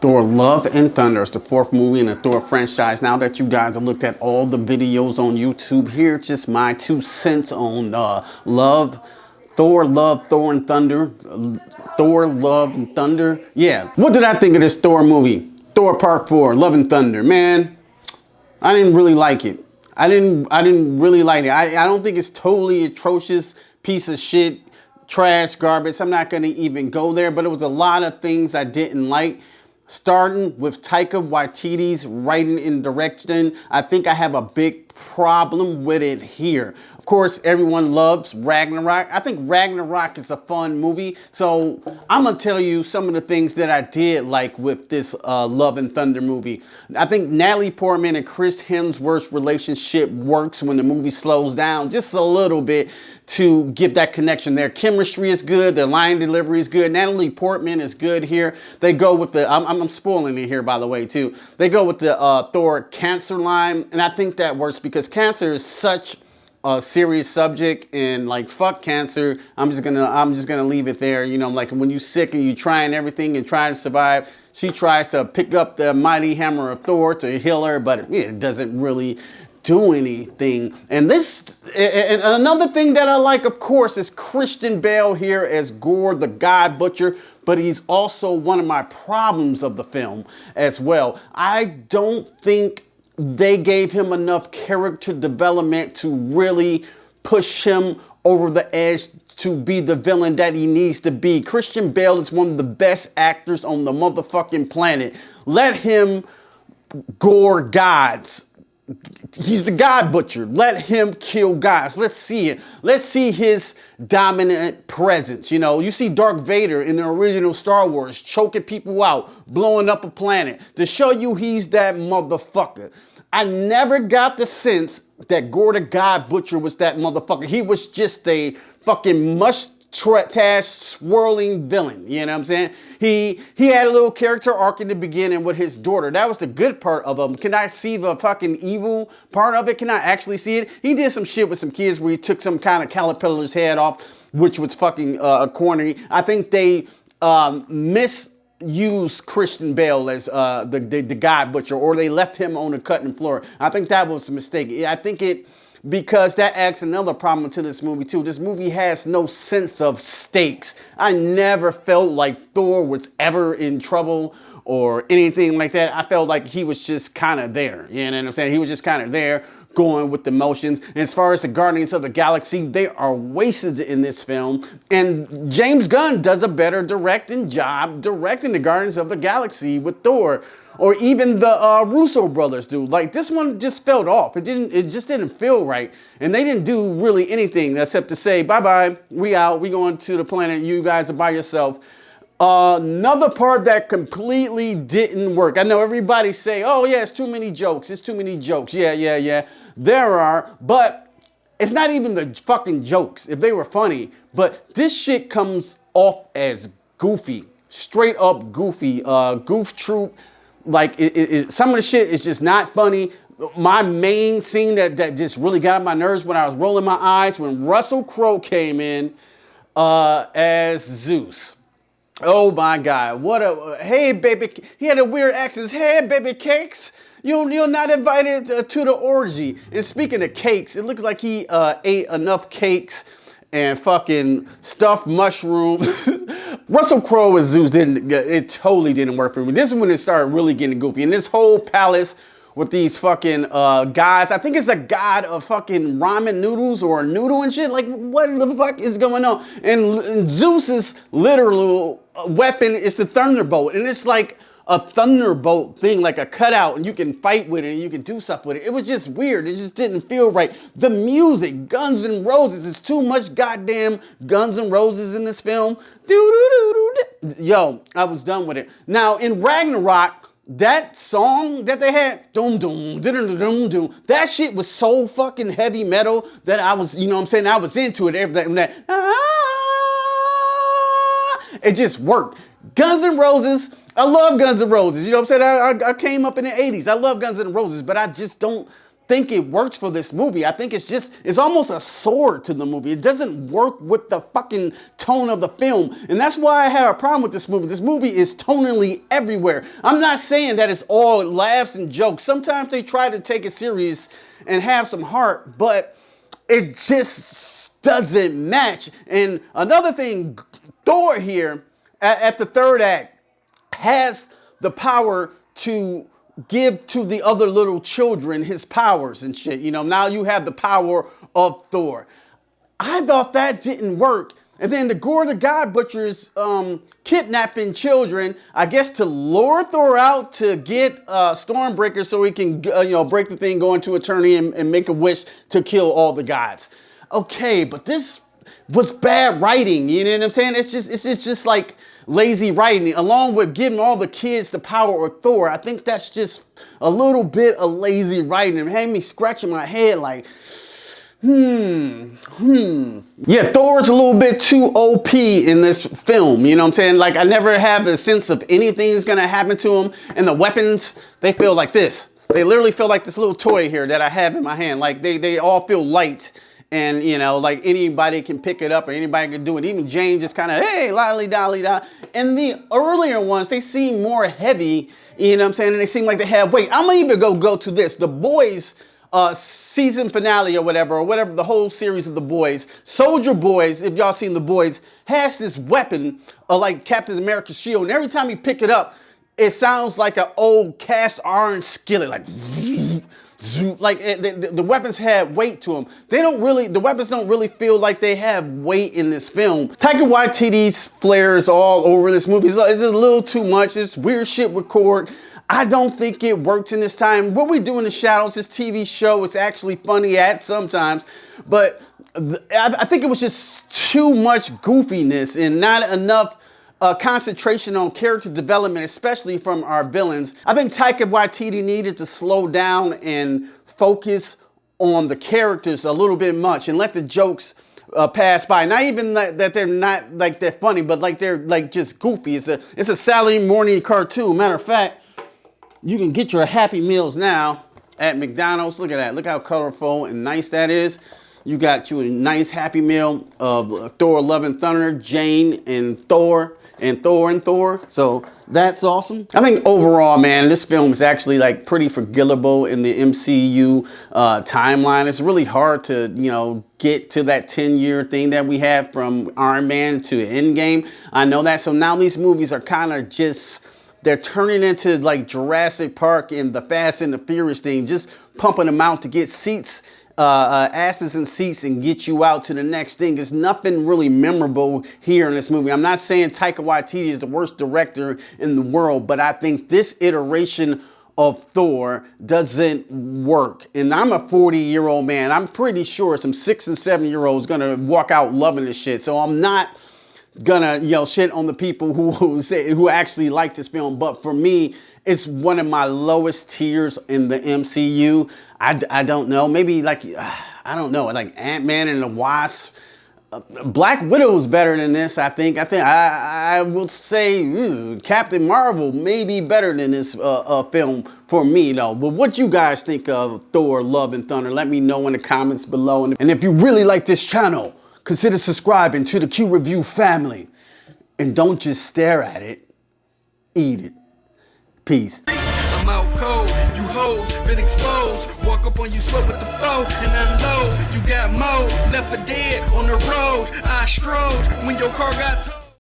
Thor Love and Thunder is the fourth movie in the Thor franchise. Now that you guys have looked at all the videos on YouTube, here's just my 2 cents on Thor, Love, Thor and Thunder. Thor, Love and Thunder. Yeah. What did I think of this Thor movie? Thor Part 4, Love and Thunder. Man, I didn't really like it. I didn't really like it. I don't think it's totally atrocious piece of shit, trash, garbage. I'm not gonna even go there, but it was a lot of things I didn't like. Starting with Taika Waititi's writing and direction, I think I have a big problem with it here. Of course, everyone loves Ragnarok. I think Ragnarok is a fun movie. So I'm gonna tell you some of the things that I did like with this Love and Thunder movie. I think Natalie Portman and Chris Hemsworth's relationship works when the movie slows down just a little bit to give that connection. Their chemistry is good. Their line delivery is good. Natalie Portman is good here. They go with the, I'm spoiling it here, by the way, too. They go with the Thor cancer line. And I think that works because cancer is such a serious subject, and like, fuck cancer. I'm just gonna leave it there. You know, like when you're sick and you're trying everything and trying to survive, she tries to pick up the mighty hammer of Thor to heal her, but it doesn't really do anything. And another thing that I like, of course, is Christian Bale here as Gore the God Butcher, but he's also one of my problems of the film as well. I don't think they gave him enough character development to really push him over the edge to be the villain that he needs to be. Christian Bale is one of the best actors on the motherfucking planet. Let him gore gods. He's the God Butcher. Let him kill gods. Let's see it. Let's see his dominant presence. You know, you see Darth Vader in the original Star Wars choking people out, blowing up a planet to show you he's that motherfucker. I never got the sense that Gore the God Butcher was that motherfucker. He was just a fucking mustache swirling villain. You know what I'm saying? He had a little character arc in the beginning with his daughter. That was the good part of him. Can I see the fucking evil part of it? Can I actually see it? He did some shit with some kids where he took some kind of caterpillar's head off, which was fucking corny. I think they misused Christian Bale as the God Butcher, or they left him on the cutting floor. I think that was a mistake. I think because that adds another problem to this movie too. This movie has no sense of stakes. I never felt like Thor was ever in trouble or anything like that. I felt like he was just kind of there. You know what I'm saying? He was just kind of there going with the motions. And as far as the Guardians of the Galaxy, they are wasted in this film. And James Gunn does a better job directing the Guardians of the Galaxy with Thor. Or even the Russo brothers do. Like, this one just felt off. It just didn't feel right. And they didn't do really anything except to say, bye-bye, we out, we going to the planet, you guys are by yourself. Another part that completely didn't work. I know everybody say, oh yeah, it's too many jokes. It's too many jokes. Yeah. There are, but it's not even the fucking jokes, if they were funny. But this shit comes off as goofy. Straight up goofy. Goof troop. Like, some of the shit is just not funny. My main scene that just really got on my nerves when I was rolling my eyes when Russell Crowe came in as Zeus. Oh my God, hey baby, he had a weird accent. Hey baby cakes, you're not invited to the orgy. And speaking of cakes, it looks like he ate enough cakes and fucking stuffed mushrooms. Russell Crowe as Zeus it totally didn't work for me. This is when it started really getting goofy. And this whole palace with these fucking gods. I think it's a god of fucking ramen noodles or a noodle and shit. Like, what the fuck is going on? And Zeus's literal weapon is the thunderbolt. And it's like a thunderbolt thing, like a cutout, and you can fight with it and you can do stuff with it. It was just weird. It just didn't feel right. The music, Guns N' Roses, it's too much goddamn Guns N' Roses in this film. Yo, I was done with it. Now, in Ragnarok, that song that they had, doom doom, doom doom, that shit was so fucking heavy metal that I was, you know what I'm saying, I was into it. Everything that, it just worked. Guns N' Roses, I love Guns N' Roses. You know what I'm saying? I came up in the 80s. I love Guns N' Roses, but I just don't think it works for this movie. I think it's almost a sword to the movie. It doesn't work with the fucking tone of the film. And that's why I had a problem with this movie. This movie is tonally everywhere. I'm not saying that it's all laughs and jokes. Sometimes they try to take it serious and have some heart, but it just doesn't match. And another thing, Thor here at the third act has the power to give to the other little children his powers and shit. You know, now you have the power of Thor. I thought that didn't work. And then the Gore the God Butcher's kidnapping children, I guess to lure Thor out to get Stormbreaker so he can, break the thing, go into eternity and make a wish to kill all the gods. Okay, but this was bad writing, you know what I'm saying? It's just like lazy writing, along with giving all the kids the power of Thor. I think that's just a little bit of lazy writing. It had me scratching my head like, Yeah, Thor is a little bit too OP in this film, you know what I'm saying? Like, I never have a sense of anything's gonna happen to him, and the weapons, they feel like this. They literally feel like this little toy here that I have in my hand. Like, they all feel light. And, you know, like anybody can pick it up or anybody can do it. Even Jane just kind of, hey, lolly dolly da. And the earlier ones, they seem more heavy, you know what I'm saying? And they seem like they have weight. I'm going to even go to this. The Boys season finale or whatever, the whole series of The Boys. Soldier Boys, if y'all seen The Boys, has this weapon like Captain America's shield. And every time you pick it up, it sounds like an old cast iron skillet, like... Like the weapons had weight to them. The weapons don't really feel like they have weight in this film. Taika Waititi's flares all over this movie. It's a little too much. It's weird shit with Korg. I don't think it works in this time. What we do in the shadows, this TV show, is actually funny at sometimes, but I think it was just too much goofiness and not enough concentration on character development, especially from our villains. I think Taika Waititi needed to slow down and focus on the characters a little bit much and let the jokes pass by. Not even that they're not like they're funny, but like they're like just goofy. It's a Saturday morning cartoon. Matter of fact, you can get your Happy Meals now at McDonald's. Look at that. Look how colorful and nice that is. You got you a nice Happy Meal of Thor Love and Thunder, Jane and Thor. So that's awesome. I think overall, man, this film is actually like pretty forgettable in the MCU timeline. It's really hard to, get to that 10-year thing that we have from Iron Man to Endgame. I know that. So now these movies are kind of just, they're turning into like Jurassic Park and the Fast and the Furious thing, just pumping them out to get seats, asses and seats and get you out to the next thing. There's nothing really memorable here in this movie. I'm not saying Taika Waititi is the worst director in the world, but I think this iteration of Thor doesn't work. And I'm a 40-year-old man. I'm pretty sure some 6 and 7-year-olds gonna walk out loving this shit. So I'm not gonna shit on the people who actually like this film. But for me, it's one of my lowest tiers in the MCU. I don't know. Maybe like, I don't know, like Ant-Man and the Wasp. Black Widow's better than this, I think. I will say Captain Marvel may be better than this film for me, though. But what you guys think of Thor, Love and Thunder? Let me know in the comments below. And if you really like this channel, consider subscribing to the Q Review family. And don't just stare at it, eat it. Peace. I'm out cold, you hoes been exposed. Walk up on you slow with the flow and unload. You got more left for dead on the road. I strode when your car got